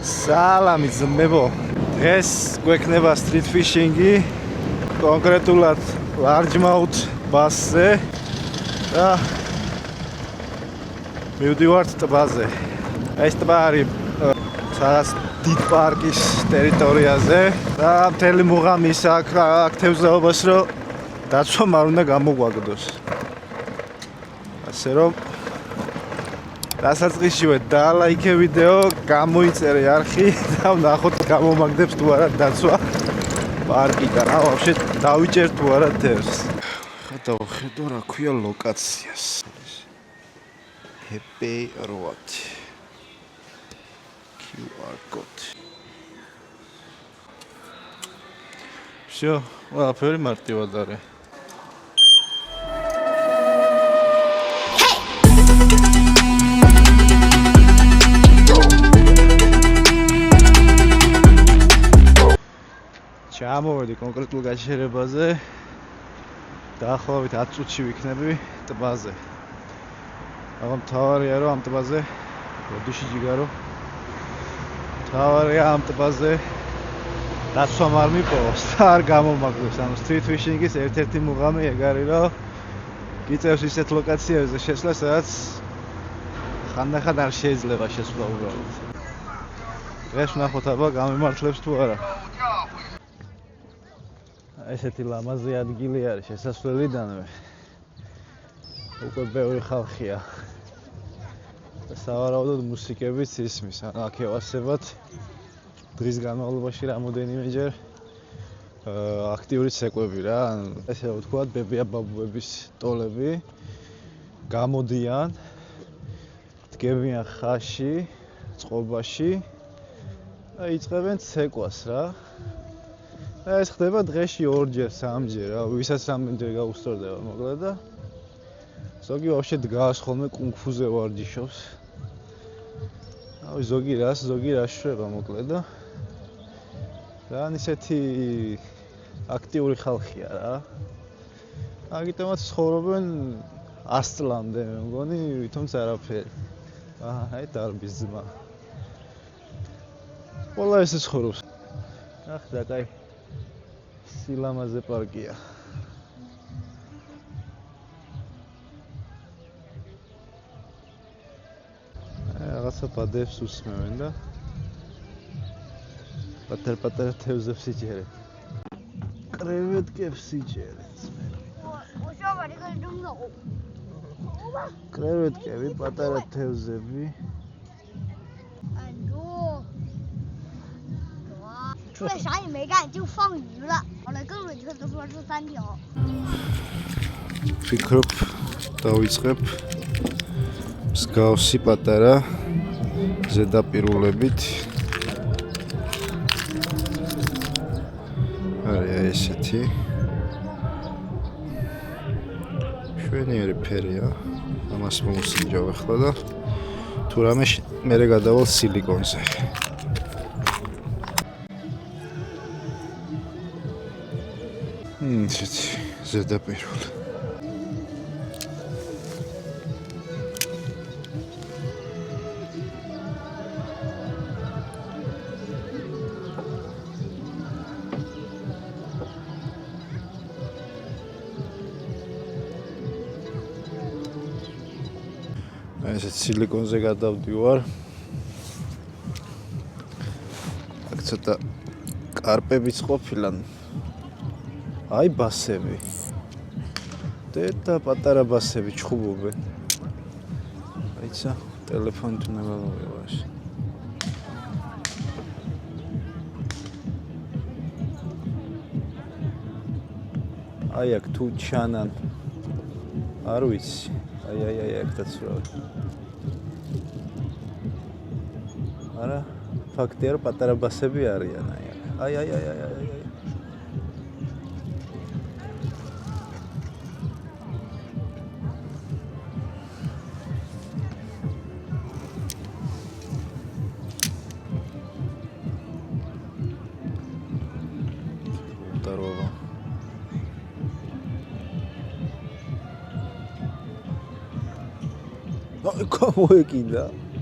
Salami dzmebo. Დღეს გვექნება street fishing-ი, კონკრეტულად largemouth bass-ზე და მივდივართ ტბაზე. ეს ტბა არის სადაც დიდ პარკის ტერიტორიაზე და მთელი მუღამი ის აქ თევზაობას, რომ დაცვამ არ უნდა გამოგვაგდოს. ასე რომ დასაწყისშივე დალაიქე ვიდეო, გამოიწერე არხი და ვნახოთ გამომაგდებს თუ არა დაცვა პარკიდან. ვაფშე დავიჭერ თუ არა თევზს. ხედავ რა ქვია ლოკაციას. Happy Road. QR code. Всё, ყველაფერი მარტივად არის. ჩამოვედი კონკრეტულ გაჩერებაზე. დაახლოებით 10 წუთში ვიქნები ტბაზე. აღარ მთავარია რომ ამ ტბაზე როდიში ჯიგარო მთავარია ამ ტბაზე დაცვამ არ მიპოვოს და არ გამომაგდოს. ანუ street fishing-ის ერთ-ერთი მუღამი ეგ არის, რომ გიწევს ისეთ ლოკაციებზე შესვლა, სადაც ხანდახან არ შეიძლება შესვლა უბრალოდ. დღეს ვნახოთ აბა გამიმართლებს თუ არა. ესეთი ლამაზი ადგილი არის შესასვლელიდანვე. უკვე ბევრი ხალხია. სავარაუდოდ მუსიკებიც ისმის, აქ ევასებათ დღის განმავლობაში რამოდენიმეჯერ აქტიური ცეკვები რა, ესე ვთქვათ, ბებია-ბაბუების ტოლები გამოდიან, დგებიან ხაში, წყობაში და იწყებენ ცეკვას რა. ეს ხდება დღეში 2-ჯერ, 3-ჯერ, რა, ვისაც რამდენჯერ გაუსწორდება მოკლედ და ზოგი ვაფშე დგას ხოლმე კუნგ-ფუზე ვარჯიშობს. ზოგი რას შვება მოკლედ და ძალიან ისეთი აქტიური ხალხია რა. აგიტომაც ცხოვრობენ 100 წლამდე მე მგონი, თუმც არაფერი. აი დარბის ძმა. ყველა ესე ცხოვრობს. ახლა კაი სილამაზე პარკია. რაღაცა ბადებს უსმევენ და პატარ-პატარა თევზებს იჭერენ. კრევეტკებს იჭერენ. კრევეტკები, პატარა თევზები.这啥也没干就放鱼了。好了，更准确的说是3条。 ვფიქრობ, დავიწყებ მსგავსი პატარა ზედაპირულებით. არის ესეთი. შვენიერი ფერია. ამას მომსინჯავ ახლა და თუ რამე მერე გადავალ სილიკონზე. ესეთი ზედაპირული. ესეთ სილიკონზე გადავდივარ. აქ ცოტა კარპებიც ყოფილან. აი ბასები. და პატარა ბასები ჩხუბობენ. აიცა, ტელეფონით უნდა გავიღოს. აი აქ თუ ჩანან. არ ვიცი. აი აქ დაცრავ. არა, ფაქტია რომ პატარა ბასები არიან აი აქ. აი. Здорово.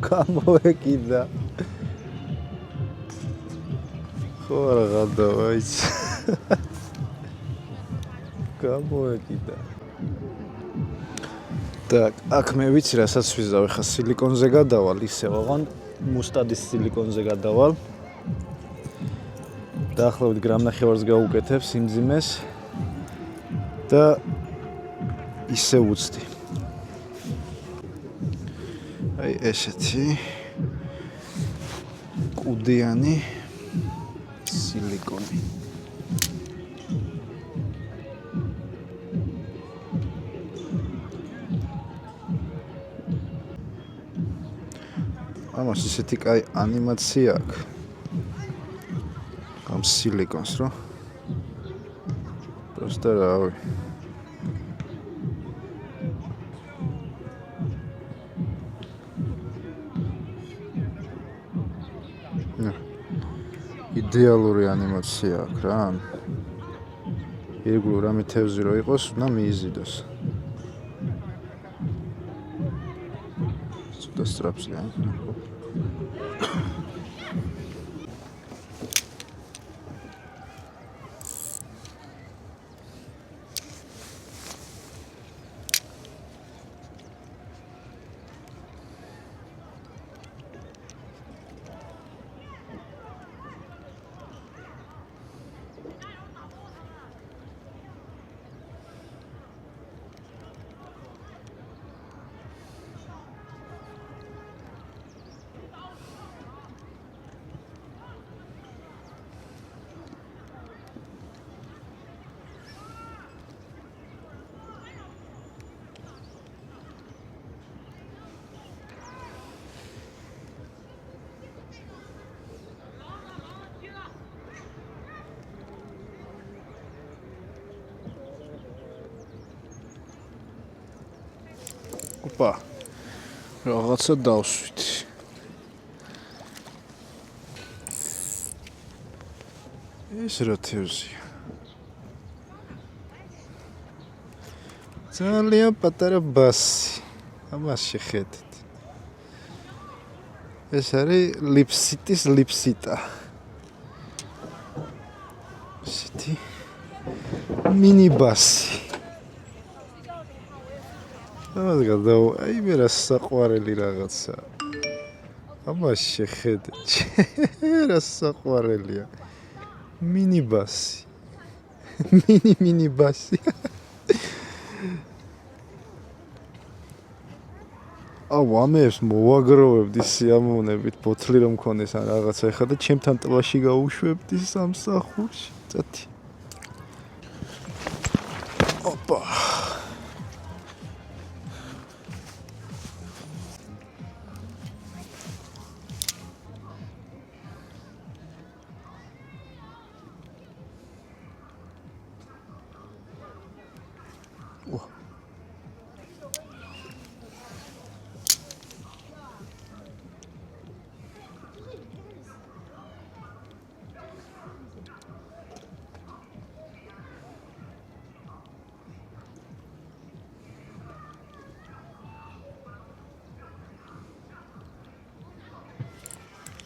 გამოეკიდა. ხო არა გადავა ის. გამოეკიდა. Так, აქ მე ვიცი რასაც ვიზავ, ხა სილიკონზე გადავალ, ისევ აღარ მუსტადის სილიკონზე გადავალ. დაახლოებით გრამ-ნახევარს გავუკეთებ სიმძიმეს და ისე უცდი. აი ესეთი კუდიანი სილიკონი. ამას ისეთი კაი ანიმაცია აქვს. ამ სილიკონს რო. Просто რავი. იდეალური ანიმაცია აქვს რა. ირგვლივ რამე თევზი რო იყოს, უნდა მიიზიდოს. ცოტა სწრაფია. Opa. Რაღაცა დავსვით. ეს რა თევზია? ძალიან პატარა ბასი. ამას შეხედეთ. ეს არის ლიფსიტის ლიფსიტა. სიტი მინი ბასი. ამას გადავა, აი მე რა საყვარელი რაღაცა. ამას შეხედეთ. რა საყვარელია. მინი ბასი. მინი ბასი. აუ ამებს მოვაგროვებდი სიამოვნებით, ბოთლი რომ მქონდეს ან რაღაცა ეხლა და ჩემთან ტბაში გავუშვებდი სამსახურში. წათი. ოპა.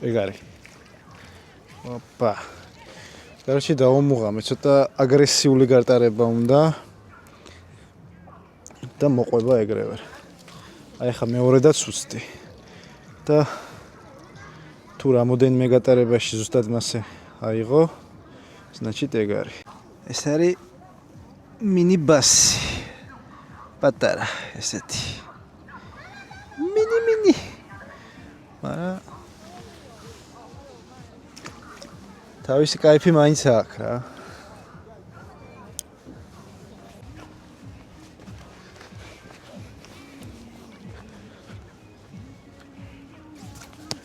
ეგარი. ოპა. Короче, დავამუღამე, ცოტა აგრესიული გარტარება უნდა და მოყვება ეგრევე. აი ხა მეორედაც უცდი. და თუ რამოდენიმე გატარებაში ზუსტად მასე აიღო, значит ეგარი. ეს არის მინი ბასი. პატარა ესეთი. მინი. მაგრამ თავისი кайფი მაინც აქვს რა.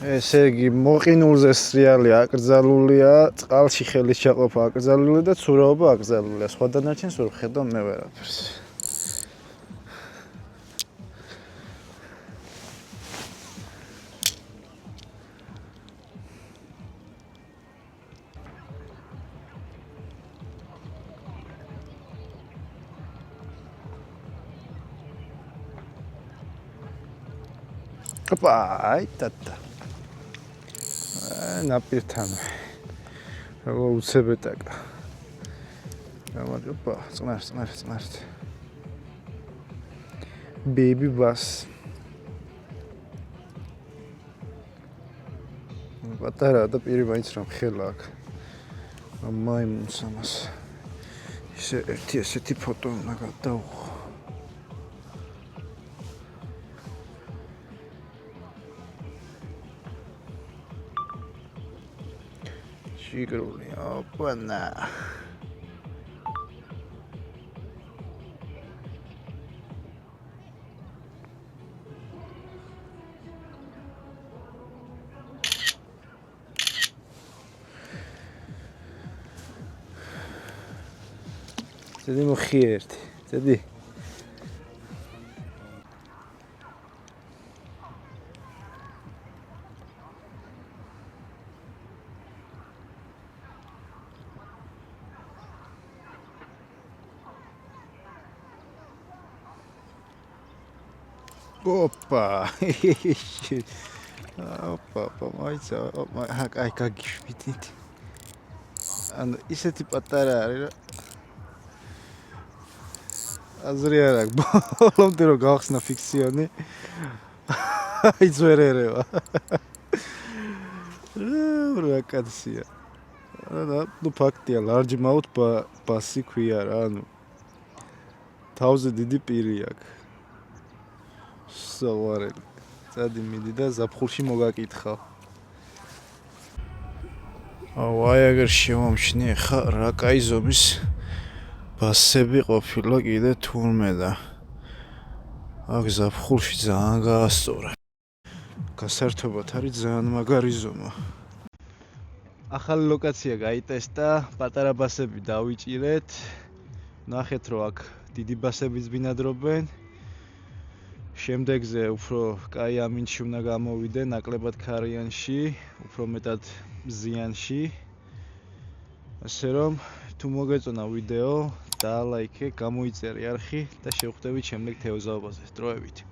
ესე იგი მოყინულზე სრიალი აკრძალულია, წყალში ხელის ჩაყოფა აკრძალულია და ცურაობა აკრძალულია. სხვა დანარჩენს ვერ ვხედავ მე ვერაფერს. Opa, ai tata. ნაპირთან. Ага, უცებეტაკა. გამარჯობა, წნართ. Baby bus. პატარა და პირი მაინც რა მხელა აქ. მაიმუნს ამას. ისე ესეთი ფოტო უნდა გადავხო. შიგრული, ოპანა. Zedim o xierti. Zedi. Opa. Opa, მაიცა, აი გაგიშვიდით. ანუ ისეთი პატარა არის რა აზრი არ აქვს ბოლომდე რომ გავხსნა ფიქციონი აი ძვერერევა რა კაცია ну ფაქტია large mouth ბასი ქვია რა ანუ თავზე დიდი პირი აქვს სავარელი წადი მიდი და ზაფხულში მოგაკითხავ აი აგერ შევამჩნიე ხა რა კაი ზომის ბასები ყოფილა კიდე თურმე და აქ ზაფხულში ძალიან გაასწორა. გასართობად არის ძალიან მაგარი ზომა. ახალი ლოკაცია გაიტესტა, პატარა ბასები დავიჭირეთ. ნახეთ რომ აქ დიდი ბასებიც ბინადრობენ. შემდეგზე უფრო კაი ამინჩი უნდა გამოვიდე, ნაკლებად ქარიანში, უფრო მეტად ზიანში. ასე რომ თუ მოგეწონა ვიდეო და ლაიქე, გამოიწერე არხი და შევხვდებით შემდეგ თეოზაობაზე. დროებით.